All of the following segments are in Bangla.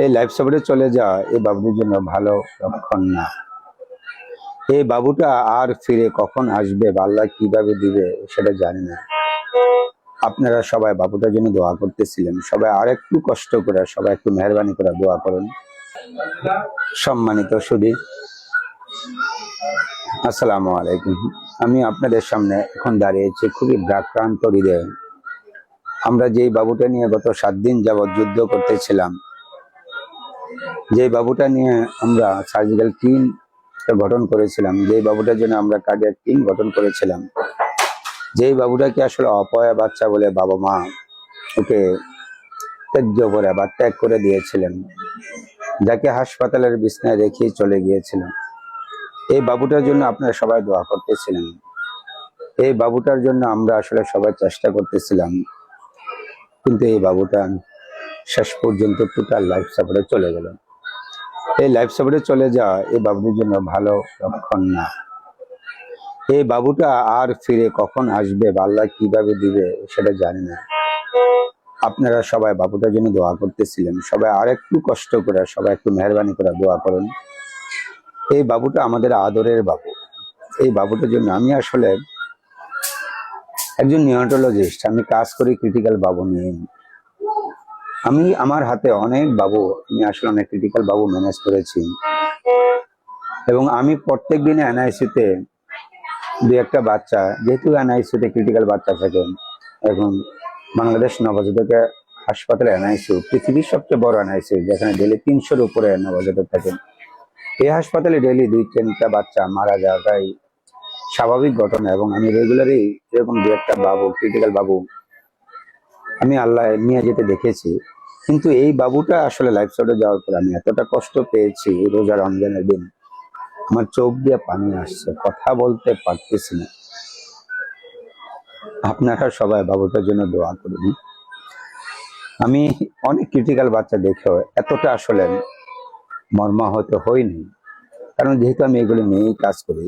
এই লাইফ সাপোর্টে চলে যাওয়া এই বাবুদের জন্য ভালো লক্ষণ না। এই বাবুটা আর ফিরে কখন আসবে বা আল্লাহ কিভাবে দিবে সেটা জানি না। আপনারা সবাই বাবুটার জন্য দোয়া করতেছিলেন, সবাই আর একটু কষ্ট করে, সবাই একটু মেহরবানি করে দোয়া করুন। সম্মানিত সুধী, আসসালামু আলাইকুম। আমি আপনাদের সামনে এখন দাঁড়িয়েছি খুবই ভারাক্রান্ত হৃদয়ে। আমরা যেই বাবুটা নিয়ে গত 7 দিন যাবৎ যুদ্ধ করতেছিলাম, যে বাবুটা নিয়ে আমরা সার্জিক্যাল টিম গঠন করেছিলাম, যে বাবুটার জন্য আমরা কার্ডিয়াক টিম গঠন করেছিলাম, যেই বাবুটাকে আসলে অপয়া বাচ্চা বলে বাবা মা ওকে ত্যায্য করে বা ত্যাগ করে দিয়েছিলেন, যাকে হাসপাতালের বিছানায় রেখে চলে গিয়েছিলেন, এই বাবুটার জন্য আপনারা সবাই দোয়া করতেছিলেন। এই বাবুটার জন্য আমরা আসলে সবাই চেষ্টা করতেছিলাম, কিন্তু এই বাবুটা শেষ পর্যন্ত টোটাল লাইফ সাপোর্টে চলে গেল। এই লাইফ সাপোর্টে চলে যাওয়া এই বাবুদের জন্য ভালো লক্ষণ না। এই বাবুটা আর ফিরে কখন আসবে বা আল্লাহ কিভাবে দিবে সেটা জানি না। আপনারা সবাই বাবুটার জন্য দোয়া করতেছিলেন, সবাই আর একটু কষ্ট করে, সবাই একটু মেহরবানি করে দোয়া করুন। এই বাবুটা আমাদের আদরের বাবু। এই বাবুটার জন্য আমি আসলে একজন নিওনটোলজিস্ট, আমি কাজ করি ক্রিটিক্যাল বাবু নিয়ে। আমি আমার হাতে অনেক বাবু, আমি আসলে অনেক ক্রিটিক্যাল বাবু ম্যানেজ করেছি, এবং আমি প্রত্যেক দিনে এনআইসিতে 2-1টা বাচ্চা, যেহেতু এনআইসিতে ক্রিটিক্যাল বাচ্চা থাকেন, এখন বাংলাদেশ নবজাতক হাসপাতালে এনআইসিউ পৃথিবীর সবচেয়ে বড় এনআইসিউ, যেখানে ডেলি 300-র উপরে নবজাতক থাকেন। এই হাসপাতালে ডেলি 2-3টা বাচ্চা মারা যাওয়াটাই স্বাভাবিক ঘটনা, এবং আমি রেগুলারই এরকম 2-1টা বাবু, ক্রিটিক্যাল বাবু আমি আল্লাহ নিয়ে যেতে দেখেছি। কিন্তু এই বাবুটা আসলে লাইফ সাপোর্টে যাওয়ার পর আমি এতটা কষ্ট পেয়েছি, রোজা রমজানের দিন আমার চোখ দিয়ে পানি আসছে, কথা বলতে পারতেছি না। আপনারা সবাই বাবুটার জন্য দোয়া করুন। আমি অনেক ক্রিটিক্যাল বাচ্চা দেখেও এতটা আসলে মর্মাহত হইনি, কারণ যেহেতু আমি এগুলো নিয়েই কাজ করি।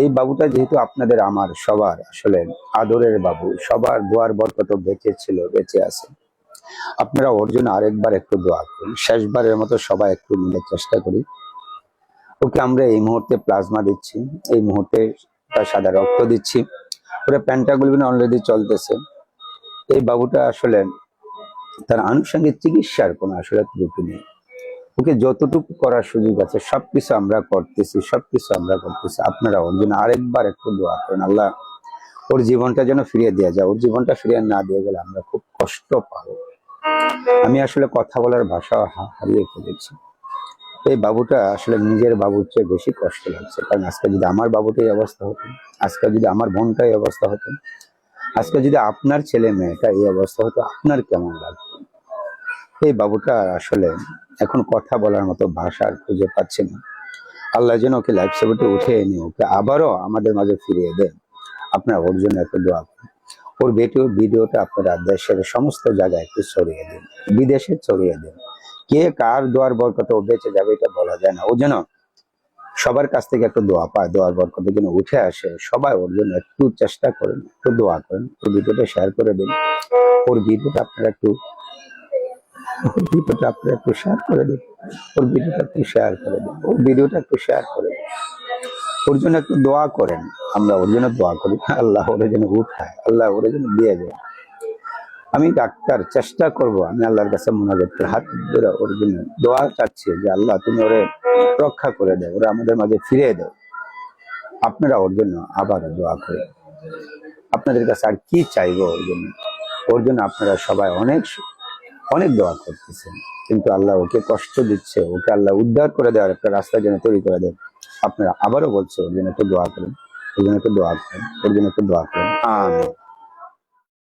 এই বাবুটা যেহেতু আপনাদের আমার সবার আসলে আদরের বাবু, সবার দোয়ার বরকত বেঁচে ছিল, বেঁচে আছে, আপনারা ওর জন্য আরেকবার একটু দোয়া করুন। শেষবারের মতো সবাই একটু মিলে চেষ্টা করি। ওকে আমরা এই মুহূর্তে প্লাজমা দিচ্ছি, এই মুহূর্তে সাদা রক্ত দিচ্ছি, ওরা প্যান্টাগুলিন অলরেডি চলতেছে। এই বাবুটা আসলে তার আনুষঙ্গিক চিকিৎসার কোনো আসলে ত্রুটি নেই। ওকে যতটুকু করার সুযোগ আছে সবকিছু আমরা করতেছি, আপনারা ওর জন্য আরেকবার একটু দোয়া করেন। আল্লাহ ওর জীবনটা যেন ফিরিয়ে দেওয়া যায়। ওর জীবনটা ফিরিয়ে না দিয়ে গেলে আমরা খুব কষ্ট পাবো। আমি আসলে কথা বলার ভাষা হারিয়ে ফেলেছি। এই বাবুটা আসলে নিজের বাবুর চেয়ে বেশি কষ্ট লাগছে, কারণ আজকে যদি আমার বাবুটাই অবস্থা হতো, আজকে যদি আমার বোনটাই অবস্থা হতো, আজকে যদি আপনার ছেলে মেয়েটা এই অবস্থা হতো, আপনার কেমন লাগতো? এই বাবুটা আসলে এখন কথা বলার মতো ভাষা খুঁজে পাচ্ছে না। আল্লাহ যেন ওকে লাইফ সাপোর্টে উঠে এনে ওকে আবারও আমাদের মাঝে ফিরিয়ে দেন। আপনার ওর জন্য একটু দোয়া করুন। ওর ভিডিওটা আপনারা দেশের সমস্ত জায়গায় একটু ছড়িয়ে দিন, বিদেশে ছড়িয়ে দিন। কে কার দোয়ার বরকতে ও বেঁচে যাবে এটা বলা যায় না। ও যেন সবার কাছ থেকে একটু দোয়া পায়, দোয়ার বরকতে যেন উঠে আসে। সবাই ওর জন্য একটু চেষ্টা করেন, একটু দোয়া করেন। ওর ভিডিওটা শেয়ার করে দিন। ওর ভিডিওটা আপনারা একটু শেয়ার করে দিন। ওর ভিডিওটা একটু শেয়ার করে দিন। ওর ভিডিওটা একটু শেয়ার করে দিন। ওর জন্য একটু দোয়া করেন। আমরা ওর জন্য দোয়া করি, আল্লাহ ওরে যেন উঠায়, আল্লাহ ওরে যেন দিয়ে যায়। আমি ডাক্তার, চেষ্টা করব, আমি আল্লাহর কাছে মোনাজাত করে হাত ধরে ওর জন্য দোয়া চাচ্ছি যে আল্লাহ তুমি ওরে রক্ষা করে দাও, ওরা আমাদের মাঝে ফিরিয়ে দাও। আপনারা ওর জন্য আবার দোয়া করেন। আপনাদের কাছে আর কি চাইবো ওর জন্য? ওর জন্য আপনারা সবাই অনেক অনেক দোয়া করতেছেন, কিন্তু আল্লাহ ওকে কষ্ট দিচ্ছে। ওকে আল্লাহ উদ্ধার করে দেওয়ার একটা রাস্তা যেন তৈরি করে দেন। আপনারা আবারও বলছে ওর জন্য একটু দোয়া করেন, ওর জন্য একটু দোয়া করেন, ওর জন্য একটু দোয়া করেন। আমিন।